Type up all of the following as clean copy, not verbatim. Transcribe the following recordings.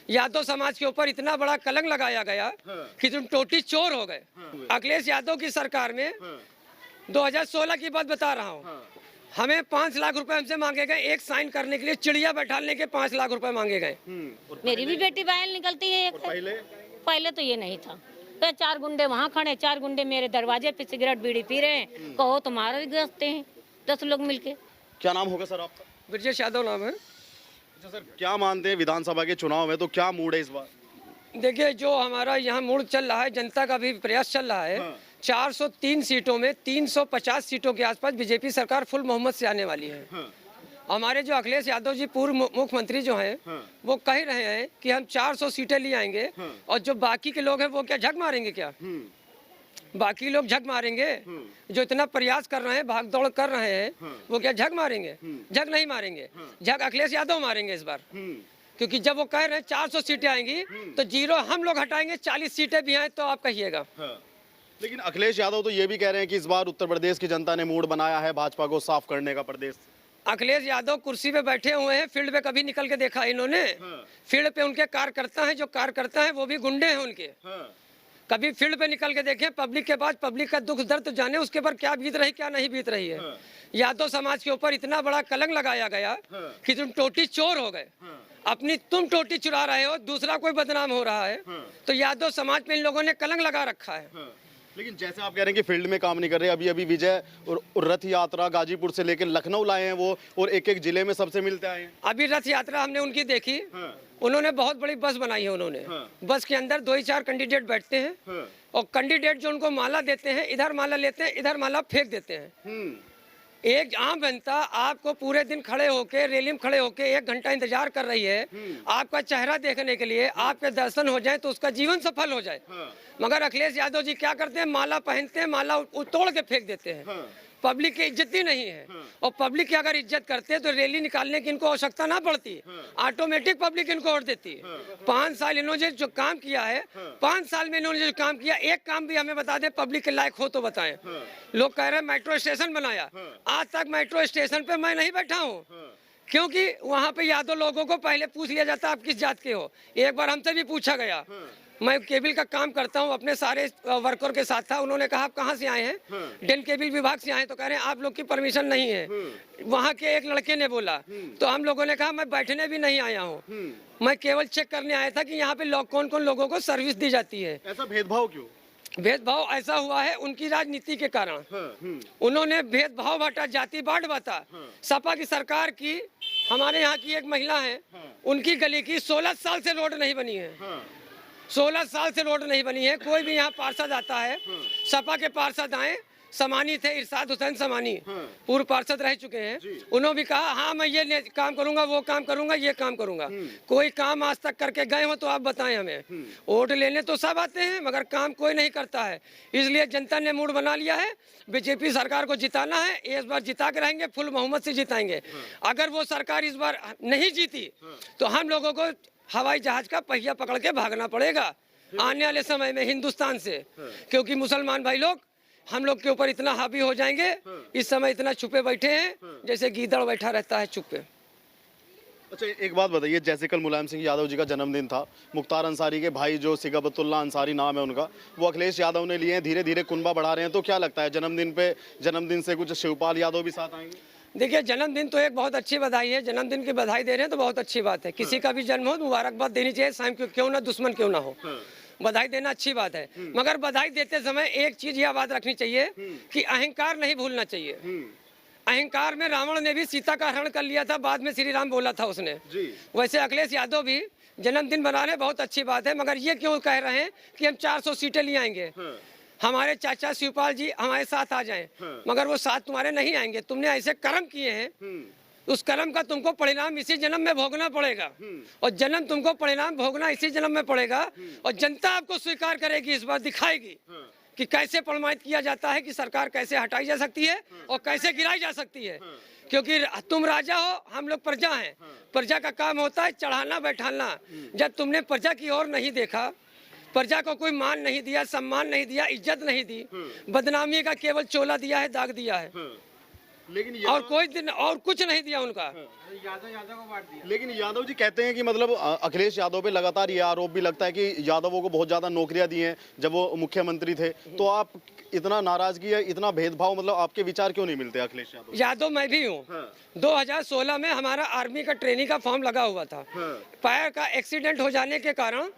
यादव समाज के ऊपर इतना बड़ा कलंक लगाया गया कि तुम टोटी चोर हो गए। अखिलेश यादव की सरकार में 2016 की बात बता रहा हूँ, हमें 5 लाख रुपए हमसे मांगे गए एक साइन करने के लिए, चिड़िया बैठाने के 5 लाख रुपए मांगे गए। मेरी भी बेटी बाहर निकलती है एक। पहले तो ये नहीं था, तो 4 गुंडे वहाँ खड़े, 4 गुंडे मेरे दरवाजे पे सिगरेट बीड़ी पी रहे हैं, कहो तुम्हारा भी गस्ते हैं 10 लोग मिलके। क्या नाम होगा सर आपका? ब्रजेश यादव नाम है। अच्छा सर, क्या मानते हैं विधानसभा के चुनाव में तो क्या मूड है इस बार? देखिए, जो हमारा यहाँ मूड चल रहा है, जनता का भी प्रयास चल रहा है। 403 सीटों में 350 सीटों के आसपास बीजेपी सरकार फुल बहुमत से आने वाली है। हमारे जो अखिलेश यादव जी पूर्व मुख्यमंत्री जो हैं, वो कह रहे हैं कि हम 400 सीटें ले आएंगे, और जो बाकी के लोग हैं वो क्या झक मारेंगे? क्या बाकी लोग झक मारेंगे? जो इतना प्रयास कर रहे हैं, भाग दौड़ कर रहे हैं, वो क्या झक मारेंगे? झक नहीं मारेंगे, झक अखिलेश यादव मारेंगे इस बार। क्योंकि जब वो कह रहे हैं 400 सीटें आएंगी, तो 0 हम लोग हटाएंगे, 40 सीटें भी आए तो आप कहिएगा। लेकिन अखिलेश यादव तो ये भी कह रहे हैं कि इस बार उत्तर प्रदेश की जनता ने मूड बनाया है भाजपा को साफ करने का प्रदेश। अखिलेश यादव कुर्सी पे बैठे हुए हैं, फील्ड पे कभी निकल के देखा इन्होंने? फील्ड पे उनके कार्यकर्ता हैं, जो कार्यकर्ता हैं वो भी गुंडे हैं उनके। कभी फील्ड पे निकल के देखें, पब्लिक के पास, पब्लिक का दुख दर्द तो जाने उसके पर क्या बीत रही क्या नहीं बीत रही है। यादव समाज के ऊपर इतना बड़ा कलंक लगाया गया कि तुम टोटी चोर हो गए। अपनी तुम टोटी चुरा रहे हो, दूसरा कोई बदनाम हो रहा है, तो यादव समाज पे इन लोगों ने कलंक लगा रखा है। लेकिन जैसे आप कह रहे हैं कि फील्ड में काम नहीं कर रहे, अभी अभी विजय और रथ यात्रा गाजीपुर से लेकर लखनऊ लाए हैं वो, और एक एक जिले में सबसे मिलते आए हैं। अभी रथ यात्रा हमने उनकी देखी, उन्होंने बहुत बड़ी बस बनाई है उन्होंने। बस के अंदर 2 ही 4 कैंडिडेट बैठते हैं, और कैंडिडेट जो उनको माला देते हैं, इधर माला लेते हैं, इधर माला फेंक देते हैं। एक आम जनता आपको पूरे दिन खड़े होके, रैली में खड़े होके 1 घंटा इंतजार कर रही है आपका चेहरा देखने के लिए, आपके दर्शन हो जाए तो उसका जीवन सफल हो जाए। मगर अखिलेश यादव जी क्या करते हैं? माला पहनते हैं, माला तोड़ के फेंक देते हैं। पब्लिक की इज्जत ही नहीं है, और पब्लिक की अगर इज्जत करते तो रैली निकालने की इनको आवश्यकता ना पड़ती, ऑटोमेटिक पब्लिक इनको वोट देती। 5 साल इन्होंने जो काम किया है, 5 साल में इन्होंने जो काम किया, एक काम भी हमें बता दें पब्लिक के लायक हो तो बताएं। लोग कह रहे हैं मेट्रो स्टेशन बनाया, आज तक मेट्रो स्टेशन पे मैं नहीं बैठा हूँ, क्योंकि वहाँ पे यादव लोगों को पहले पूछ लिया जाता आप किस जात के हो। एक बार हमसे भी पूछा गया, मैं केबल का काम करता हूं, अपने सारे वर्कर के साथ था, उन्होंने कहा आप कहां से आए हैं? डेन केबल विभाग से आए। तो कह रहे हैं आप लोग की परमिशन नहीं है। वहां के एक लड़के ने बोला, तो हम लोगों ने कहा मैं बैठने भी नहीं आया हूं, मैं केवल चेक करने आया था कि यहाँ पे कौन कौन लोगों को सर्विस दी जाती है। ऐसा भेदभाव क्यों? भेदभाव ऐसा हुआ है उनकी राजनीति के कारण। उन्होंने भेदभाव बांटा, जाति बांट बांटा। सपा की सरकार की, हमारे यहाँ की एक महिला है, उनकी गली की 16 साल से रोड नहीं बनी है। 16 साल से रोड नहीं बनी है। कोई भी यहाँ पार्षद आता है, सपा के पार्षद आए, समानी थे, इरशाद हुसैन समानी, पूर्व पार्षद रह चुके हैं, उन्होंने भी कहा हाँ मैं ये काम करूंगा, वो काम करूंगा, ये काम करूंगा। कोई काम आज तक करके गए हो तो आप बताएं हमें। वोट लेने तो सब आते हैं, मगर काम कोई नहीं करता है। इसलिए जनता ने मूड बना लिया है, बीजेपी सरकार को जिताना है। इस बार जिता के रहेंगे, फुल बहुमत से जिताएंगे। अगर वो सरकार इस बार नहीं जीती तो हम लोगों को हवाई जहाज का पहिया पकड़ के भागना पड़ेगा आने वाले समय में हिंदुस्तान से, क्योंकि मुसलमान भाई लोग हम लोग के ऊपर इतना हावी हो जाएंगे। इस समय इतना छुपे बैठे हैं जैसे गीदड़ बैठा रहता है चुप पे। अच्छा एक बात बताइए, जैसे कल मुलायम सिंह यादव जी का जन्मदिन था, मुख्तार अंसारी के भाई जो सिगाबतुल्लाह अंसारी नाम है उनका, वो अखिलेश यादव ने लिए हैं, धीरे धीरे कुनबा बढ़ा रहे हैं, तो क्या लगता है जन्मदिन से कुछ शिवपाल यादव भी साथ आएंगे? देखिए, जन्मदिन तो एक बहुत अच्छी बधाई है, जन्मदिन की बधाई दे रहे हैं तो बहुत अच्छी बात है। किसी का भी जन्म हो मुबारकबाद देनी चाहिए, साइम क्यों ना, दुश्मन क्यों ना हो, बधाई देना अच्छी बात है। मगर बधाई देते समय एक चीज यह बात रखनी चाहिए कि अहंकार नहीं भूलना चाहिए। अहंकार में रावण ने भी सीता का हरण कर लिया था, बाद में श्री राम बोला था उसने। वैसे अखिलेश यादव भी जन्मदिन मना रहे, बहुत अच्छी बात है, मगर ये क्यों कह रहे हैं कि हम 400 सीटें ले आएंगे? हमारे चाचा शिवपाल जी हमारे साथ आ जाएं, मगर वो साथ तुम्हारे नहीं आएंगे। तुमने ऐसे कर्म किए हैं, उस कर्म का तुमको परिणाम इसी जन्म में भोगना पड़ेगा, और जन्म तुमको परिणाम भोगना इसी जन्म में पड़ेगा। और जनता आपको स्वीकार करेगी, इस बार दिखाएगी कि कैसे प्रमाणित किया जाता है कि सरकार कैसे हटाई जा सकती है और कैसे गिराई जा सकती है। क्योंकि तुम राजा हो, हम लोग प्रजा हैं। प्रजा का काम होता है चढ़ाना बैठाना। जब तुमने प्रजा की ओर नहीं देखा, प्रजा को कोई मान नहीं दिया, सम्मान नहीं दिया, इज्जत नहीं दी, बदनामी का केवल चोला दिया है, दाग दिया है, लेकिन और कोई दिन और कुछ नहीं दिया उनका। लेकिन यादव जी कहते हैं कि मतलब अखिलेश यादव पे लगातार ये आरोप भी लगता है कि यादवों को बहुत ज्यादा नौकरियां दी हैं जब वो मुख्यमंत्री थे। तो आप इतना नाराजगी है, इतना भेदभाव, मतलब आपके विचार क्यों नहीं मिलते अखिलेश यादव? यादव मैं भी हूँ। 2016 में हमारा आर्मी का ट्रेनिंग का फॉर्म लगा हुआ था। पैर का एक्सीडेंट हो जाने के कारण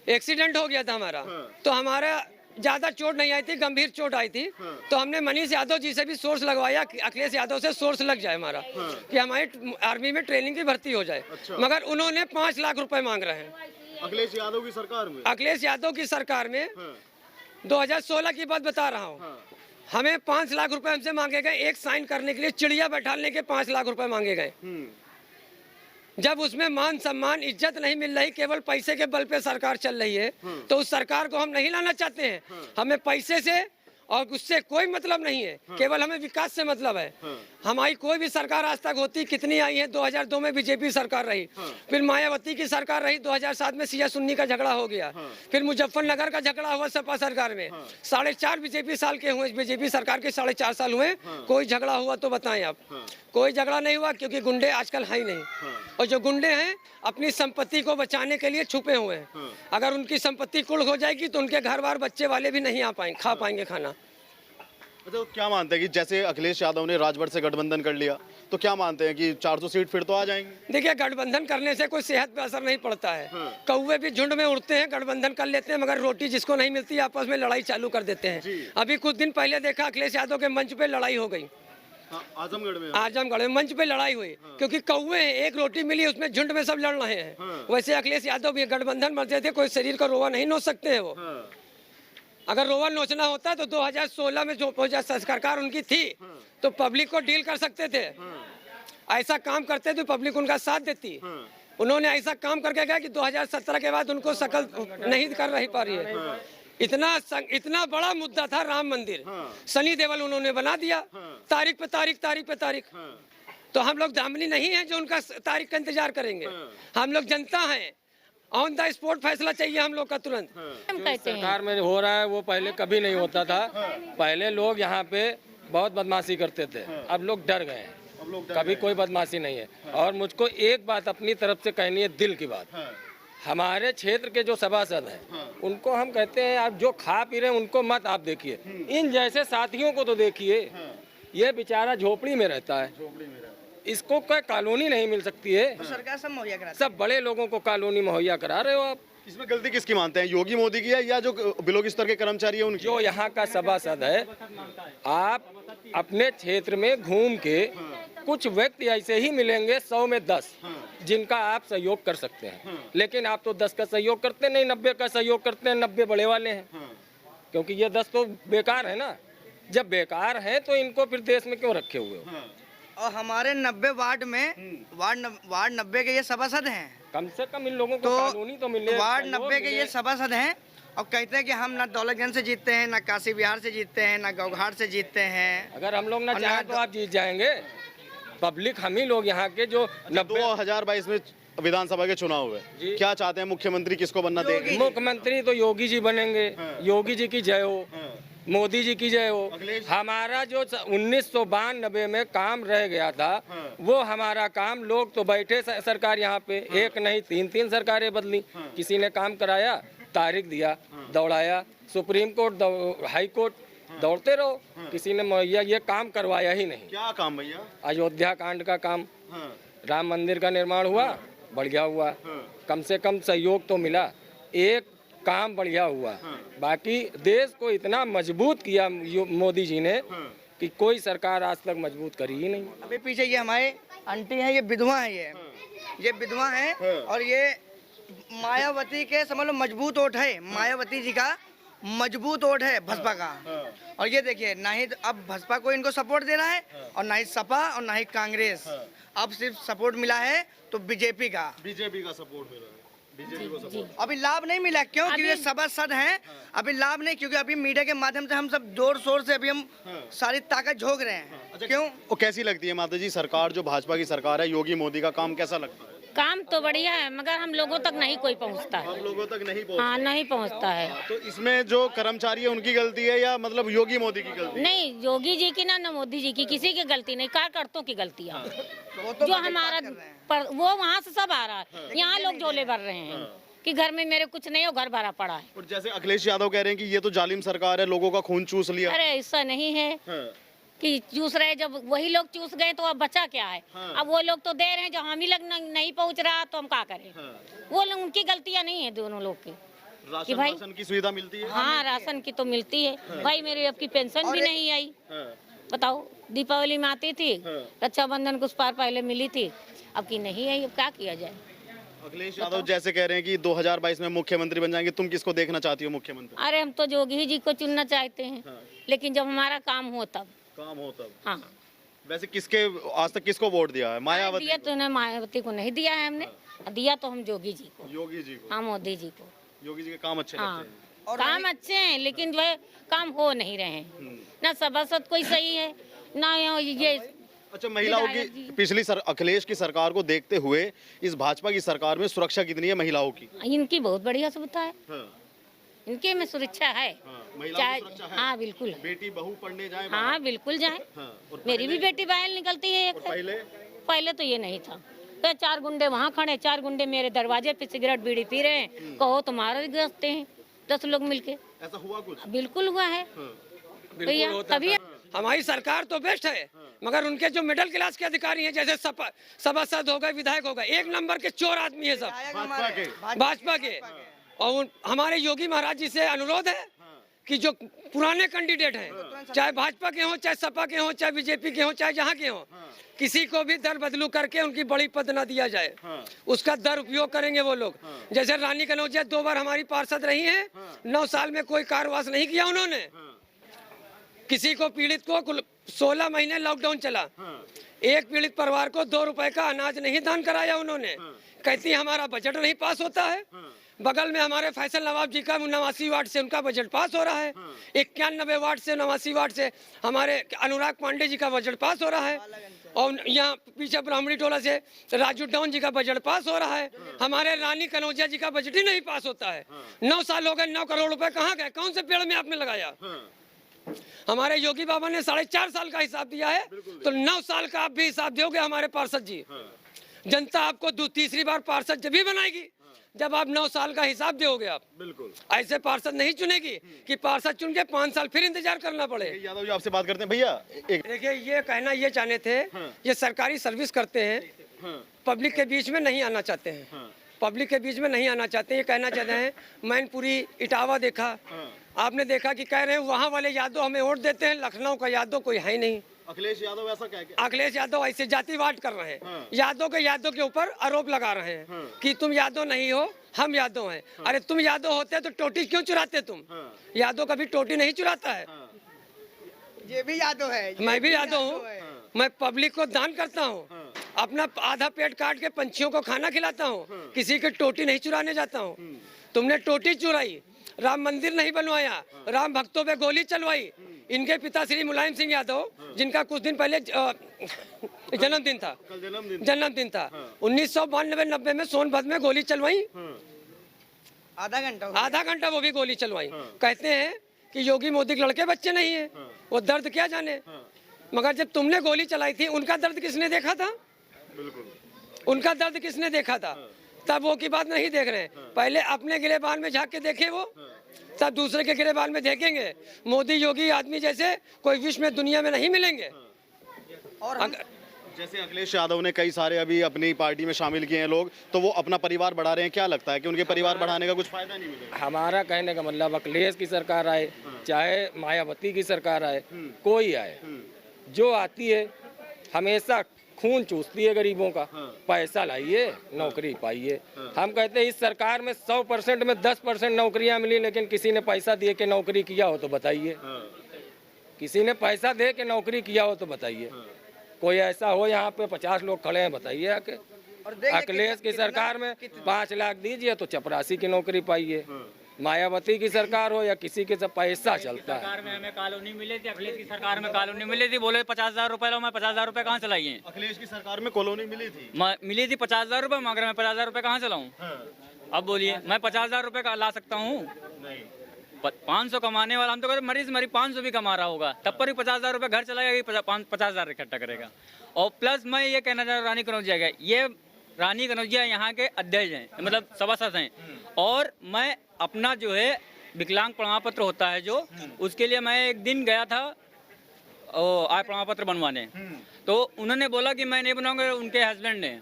एक्सीडेंट हो गया था हमारा, तो हमारा ज्यादा चोट नहीं आई थी, गंभीर चोट आई थी। तो हमने मनीष यादव जी से भी सोर्स लगवाया कि अखिलेश यादव से सोर्स लग जाए हमारा, कि हमारी आर्मी में ट्रेनिंग की भर्ती हो जाए। मगर उन्होंने 5 लाख रुपए मांग रहे हैं अखिलेश यादव की सरकार में। अखिलेश यादव की सरकार में 2016 की बात बता रहा हूँ। हमें 5 लाख रुपए हमसे मांगे गए, एक साइन करने के लिए चिड़िया बैठाने के 5 लाख रुपए मांगे गए। जब उसमें मान सम्मान इज्जत नहीं मिल रही, केवल पैसे के बल पे सरकार चल रही है, तो उस सरकार को हम नहीं लाना चाहते हैं। हमें पैसे से और उससे कोई मतलब नहीं है, केवल हमें विकास से मतलब है। हमारी कोई भी सरकार आज तक होती कितनी आई है, 2002 में बीजेपी सरकार रही, फिर मायावती की सरकार रही, 2007 में सिया सुन्नी का झगड़ा हो गया, फिर मुजफ्फरनगर का झगड़ा हुआ सपा सरकार में। 4.5 बीजेपी साल के हुए, बीजेपी सरकार के 4.5 साल हुए, कोई झगड़ा हुआ तो बताएं आप? कोई झगड़ा नहीं हुआ, क्योंकि गुंडे आजकल है ही नहीं। और जो गुंडे हैं अपनी संपत्ति को बचाने के लिए छुपे हुए हैं। अगर उनकी संपत्ति कुल हो जाएगी तो उनके घर बार बच्चे वाले भी नहीं खा पाएंगे खाना। अच्छा, तो क्या मानते हैं कि जैसे अखिलेश यादव ने राजभर से गठबंधन कर लिया, तो क्या मानते हैं कि 400 सीट फिर तो आ जाएंगी? देखिए, गठबंधन करने से कोई सेहत पे असर नहीं पड़ता है। कौवे भी झुंड में उड़ते हैं, गठबंधन कर लेते हैं, मगर रोटी जिसको नहीं मिलती आपस में लड़ाई चालू कर देते हैं। अभी कुछ दिन पहले देखा, अखिलेश यादव के मंच पे लड़ाई हो गई। आजमगढ़ में मंच पे लड़ाई हुई, क्योंकि कौवे हैं, एक रोटी मिली, उसमें झुंड में सब लड़ रहे हैं। वैसे अखिलेश यादव भी गठबंधन मरते थे, कोई शरीर का रोवा नहीं नोच सकते हैं वो। अगर रोवा नोचना होता तो 2016 में जो सरकार उनकी थी, तो पब्लिक को डील कर सकते थे। ऐसा काम करते तो पब्लिक उनका साथ देती। उन्होंने ऐसा काम करके गया कि 2017 के बाद उनको शकल नहीं कर रही पा रही है। इतना बड़ा मुद्दा था राम मंदिर, सनी देओल उन्होंने बना दिया, तारीख पे तारीख। तो हम लोग दामनी नहीं है जो उनका तारीख का इंतजार करेंगे। हम लोग जनता हैं, ऑन द स्पॉट फैसला चाहिए हम लोग का तुरंत। हम कहते हैं सरकार में हो रहा है वो पहले कभी नहीं होता था। पहले लोग यहाँ पे बहुत बदमाशी करते थे, अब लोग डर गए हैं। कभी कोई बदमाशी नहीं है। और मुझको एक बात अपनी तरफ से कहनी है, दिल की बात। हमारे क्षेत्र के जो सभासद हैं उनको हम कहते हैं, आप जो खा पी रहे हैं उनको मत आप देखिए, इन जैसे साथियों को तो देखिए। ये बेचारा झोपड़ी में रहता है, इसको कोई कॉलोनी नहीं मिल सकती है। सरकार सब मुहैया कराती है। सब बड़े लोगों को कॉलोनी मुहैया करा रहे हो आप। इसमें गलती किसकी मानते हैं, योगी मोदी की है या जो ब्लॉक स्तर के कर्मचारी है उनकी? जो यहाँ का सभासद है, आप अपने क्षेत्र में घूम के कुछ व्यक्ति ऐसे ही मिलेंगे 100 में 10 जिनका आप सहयोग कर सकते हैं। लेकिन आप तो 10 का सहयोग करते नहीं, 90 का सहयोग करते हैं। 90 बड़े वाले हैं, क्योंकि ये 10 तो बेकार है ना। जब बेकार है तो इनको फिर देश में क्यों रखे हुए हो? और हमारे 90 वार्ड में वार्ड 90 के ये सभासद हैं। कम से कम इन लोगों को कॉलोनी तो मिले। वार्ड 90 के ये सभासद हैं और कहते हैं कि हम ना दौलतगंज से जीतते हैं, ना काशी बिहार से जीतते हैं, ना गौघाट से जीतते हैं। अगर हम लोग ना चाहें तो आप जीत जाएंगे। पब्लिक हम ही लोग यहाँ के जो 2022 में विधानसभा के चुनाव हुए, क्या चाहते हैं मुख्यमंत्री किसको बनना देंगे? मुख्यमंत्री तो योगी जी बनेंगे। योगी जी की जय हो, मोदी जी की जय हो। हमारा जो 1992 में काम रह गया था, वो हमारा काम, लोग तो बैठे सरकार यहाँ पे, एक नहीं 3 सरकारें बदली, किसी ने काम कराया, तारीख दिया, दौड़ाया, सुप्रीम कोर्ट, हाई कोर्ट, दौड़ते रहो। किसी ने मुहैया ये काम करवाया ही नहीं। क्या काम भैया? अयोध्या कांड का काम, राम मंदिर का निर्माण हुआ, बढ़िया हुआ, कम से कम सहयोग तो मिला, एक काम बढ़िया हुआ। बाकी देश को इतना मजबूत किया मोदी जी ने कि कोई सरकार आज तक मजबूत करी ही नहीं। अभी पीछे ये हमारे आंटी हैं, ये विधवा है, ये विधवा है और ये मायावती के समझ लो मजबूत वोट है। मायावती जी का मजबूत वोट है भाजपा का। और ये देखिए, ना ही अब भाजपा को इनको सपोर्ट दे रहा है और ना ही सपा और ना ही कांग्रेस। अब सिर्फ सपोर्ट मिला है तो बीजेपी का सपोर्ट मिला है। बीजेपी को सपोर्ट अभी लाभ नहीं मिला। क्यों? क्योंकि ये सभासद हैं। अभी लाभ नहीं, क्योंकि अभी मीडिया के माध्यम से हम सब जोर शोर से अभी हम सारी ताकत झोंक रहे हैं। क्यों? वो कैसी लगती है माता जी सरकार, जो भाजपा की सरकार है, योगी मोदी का काम कैसा लगता है? काम तो बढ़िया है मगर हम लोगों तक नहीं कोई पहुंचता है। हम लोगों तक नहीं पहुंच। हाँ नहीं पहुंचता है। तो इसमें जो कर्मचारी है उनकी गलती है या मतलब योगी मोदी की गलती है? नहीं योगी जी की ना मोदी जी की, किसी की गलती नहीं, कार्यकर्ताओं की गलती है। जो हमारा वो वहाँ से सब आ रहा है, यहाँ लोग झोले भर रहे हैं कि घर में मेरे कुछ नहीं हो, घर भरा पड़ा है। और जैसे अखिलेश यादव कह रहे हैं कि ये तो जालिम सरकार है, लोगों का खून चूस लिया। अरे ऐसा नहीं है कि चूस रहे, जब वही लोग चूस गए तो अब बचा क्या है। अब वो लोग तो दे रहे हैं, जो हम ही लोग नहीं पहुंच रहा तो हम क्या करें। वो लोग, उनकी गलतियां नहीं है दोनों लोग की कि भाई राशन की सुविधा मिलती है। हाँ राशन की तो मिलती है भाई, मेरी अब की पेंशन भी नहीं आई। बताओ दीपावली में आती थी, रक्षाबंधन कुछ पार पहले मिली थी, अब की नहीं आई, अब क्या किया जाए। अखिलेश यादव जैसे कह रहे हैं कि 2022 में मुख्यमंत्री बन जाएंगे, तुम किसको देखना चाहती हो मुख्यमंत्री? अरे हम तो जोगी जी को चुनना चाहते हैं, लेकिन जब हमारा काम हो तब। काम हो तब। हाँ वैसे किसके आज तक किसको वोट दिया है? मायावती दिया तो ना, मायावती को नहीं दिया है हमने, दिया तो हम जोगी जी को, योगी जी को। हाँ मोदी जी को। योगी जी के काम अच्छे हाँ लगते हैं। काम अच्छे हैं, लेकिन जो है काम हो नहीं रहे हैं। ना सभासद कोई सही है ना ये। अच्छा, महिलाओं की पिछली अखिलेश की सरकार को देखते हुए इस भाजपा की सरकार में सुरक्षा कितनी है महिलाओं की? इनकी बहुत बढ़िया सुविधा है, हाँ, इनके में सुरक्षा है। महिलाओं की सुरक्षा है। हाँ बिल्कुल है। बेटी बहू पढ़ने जाए हाँ बिल्कुल जाए। और मेरी भी बेटी बाहर निकलती है एक। पहले तो ये नहीं था, तो 4 गुंडे वहाँ खड़े, 4 गुंडे मेरे दरवाजे पे सिगरेट बीड़ी पी रहे हैं, कहो तुम्हारा ही गृहस्थी हैं 10 लोग मिलके। ऐसा हुआ कुछ? बिल्कुल हुआ है भैया, तभी हमारी सरकार तो बेस्ट है, मगर उनके जो मिडिल क्लास के अधिकारी हैं, जैसे सभासद हो गए, विधायक हो गए, 1 नंबर के चोर आदमी है सब भाजपा के। और हमारे योगी महाराज जी से अनुरोध है कि जो पुराने कैंडिडेट हैं, चाहे भाजपा के हों, चाहे सपा के हों, चाहे बीजेपी के हों, चाहे जहाँ के हों, किसी को भी दर बदलू करके उनकी बड़ी पद न दिया जाए, उसका दर उपयोग करेंगे वो लोग। जैसे रानी कनौजिया 2 बार हमारी पार्षद रही हैं, 9 साल में कोई कार्यवाही नहीं किया उन्होंने। किसी को पीड़ित को 16 महीने लॉकडाउन चला, एक पीड़ित परिवार को 2 रुपए का अनाज नहीं दान कराया उन्होंने। कहती हमारा बजट नहीं पास होता है। बगल में हमारे फैसल नवाब जी का 89 वार्ड से उनका बजट पास हो रहा है, 91 वार्ड से 89 वार्ड से हमारे अनुराग पांडे जी का बजट पास हो रहा है, और यहाँ पीछे ब्राह्मणी टोला से राजू डाउन जी का बजट पास हो रहा है। हमारे रानी कनौजिया जी का बजट ही नहीं पास होता है। 9 साल हो गए, 9 करोड़ रुपए कहाँ गए? कौन से पेड़ में आपने लगाया? हमारे योगी बाबा ने 4.5 साल का हिसाब दिया है, तो 9 साल का आप भी हिसाब दोगे हमारे पार्षद जी। जनता आपको तीसरी बार पार्षद जब भी बनाएगी जब आप 9 साल का हिसाब दोगे। आप बिल्कुल ऐसे पार्षद नहीं चुनेगी कि पार्षद चुन के 5 साल फिर इंतजार करना पड़े। यादव जी आपसे बात करते हैं भैया। देखिए, ये कहना ये चाहते थे, ये सरकारी सर्विस करते हैं, पब्लिक के बीच में नहीं आना चाहते हैं, पब्लिक के बीच में नहीं आना चाहते। ये कहना चाहते हैं, मैनपुरी इटावा देखा, आपने देखा कि कह रहे हैं वहाँ वाले यादव हमें वोट देते हैं, लखनऊ का यादव कोई है ही नहीं। अखिलेश यादव ऐसा क्या? अखिलेश यादव ऐसे जातिवाद कर रहे हैं, यादव के ऊपर आरोप लगा रहे हैं कि तुम यादव नहीं हो, हम यादव हैं। अरे तुम यादव होते तो टोटी क्यों चुराते तुम? यादव कभी टोटी नहीं चुराता है। ये भी यादव है, मैं भी यादव हूँ। मैं पब्लिक को दान करता हूँ, अपना आधा पेट काट के पंछियों को खाना खिलाता हूँ, किसी की टोटी नहीं चुराने जाता हूँ। तुमने टोटी चुराई, राम मंदिर नहीं बनवाया, राम भक्तों पे गोली चलवाई। इनके पिता श्री मुलायम सिंह यादव, जिनका कुछ दिन पहले जन्मदिन था, 1992-90 में सोनभद्र में गोली चलवाई, आधा घंटा वो भी गोली चलवाई। कहते हैं कि योगी मोदी के लड़के बच्चे नहीं है, वो दर्द क्या जाने। मगर जब तुमने गोली चलाई थी, उनका दर्द किसने देखा था? उनका दर्द किसने देखा था? तब वो की बात नहीं देख रहे हैं। पहले अपने गिरेबान में झांक के देखे वो, तब दूसरे के गिरेबान में देखेंगे। मोदी योगी आदमी जैसे कोई विश्व में दुनिया में नहीं मिलेंगे। और जैसे अखिलेश यादव ने कई सारे अभी अपनी पार्टी में शामिल किए हैं लोग, तो वो अपना परिवार बढ़ा रहे हैं। क्या लगता है कि उनके परिवार बढ़ाने का कुछ फायदा नहीं मिलेगा? हमारा कहने का मतलब, अखिलेश की सरकार आए चाहे मायावती की सरकार आए, कोई आए, जो आती है हमेशा खून चूसती है गरीबों का। पैसा लाइए, नौकरी पाइए। हम कहते हैं इस सरकार में 100% में 10% नौकरियां मिली, लेकिन किसी ने पैसा दिए के नौकरी किया हो तो बताइए। किसी ने पैसा दे के नौकरी किया हो तो बताइए। कोई ऐसा हो यहाँ पे 50 लोग खड़े हैं, बताइए आके। अखिलेश की सरकार में 5 लाख दीजिए तो चपरासी की नौकरी पाइए, मायावती की सरकार हो या किसी के सब पैसा चलता है। सरकार में हमें कॉलोनी मिली थी, अखिलेश की सरकार में कॉलोनी मिली थी, बोले 50,000 रुपए लो, मैं 50,000 रुपए कहाँ से लाई है? अखिलेश की सरकार में कॉलोनी मिली थी, मिली थी 50,000 रुपए, मगर मैं 50,000 रुपए कहाँ से लाऊं? अब बोलिए, मैं 50,000 रुपए का ला सकता हूँ? 500 कमाने वाला, हम तो कहते मरीज 500 भी कमा रहा होगा, तब पर भी 50,000 रुपए घर चलाएगा, 50,000 इकट्ठा करेगा। और प्लस मैं ये कहना चाह रहा हूँ रानी कनौजिया का, ये रानी कनौजिया यहाँ के अध्यक्ष हैं, मतलब सभासद हैं, और मैं अपना जो है विकलांग प्रमाण पत्र होता है जो, उसके लिए मैं एक दिन गया था आय प्रमाण पत्र बनवाने, तो उन्होंने बोला कि मैं नहीं बनाऊंगा, उनके हस्बैंड ने।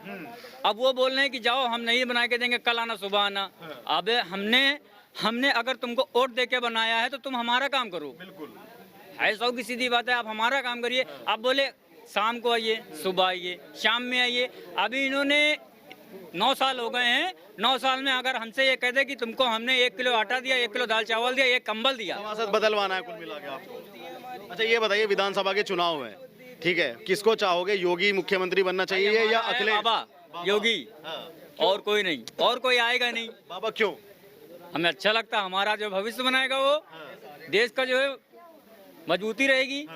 अब वो बोल रहे हैं कि जाओ हम नहीं बना के देंगे, कल आना सुबह आना। अब हमने अगर तुमको वोट दे के बनाया है तो तुम हमारा काम करो, बिल्कुल ऐसा की सीधी बात है, आप हमारा काम करिए। आप बोले शाम को आइए, सुबह आइए, शाम में आइए। अभी इन्होंने 9 साल हो गए हैं, 9 साल में अगर हमसे ये कह दे कि तुमको हमने 1 किलो आटा दिया, 1 किलो दाल चावल दिया, 1 कंबल दिया, सभासद बदलवाना है कुल मिला के आपको। अच्छा ये बताइए, विधानसभा के चुनाव है, ठीक है, किसको चाहोगे, योगी मुख्यमंत्री बनना चाहिए या अखिलेश? बाबा योगी, और कोई नहीं, और कोई आएगा नहीं। बाबा क्यों? हमें अच्छा लगता है, हमारा जो भविष्य बनाएगा वो देश का जो है मजबूती रहेगी।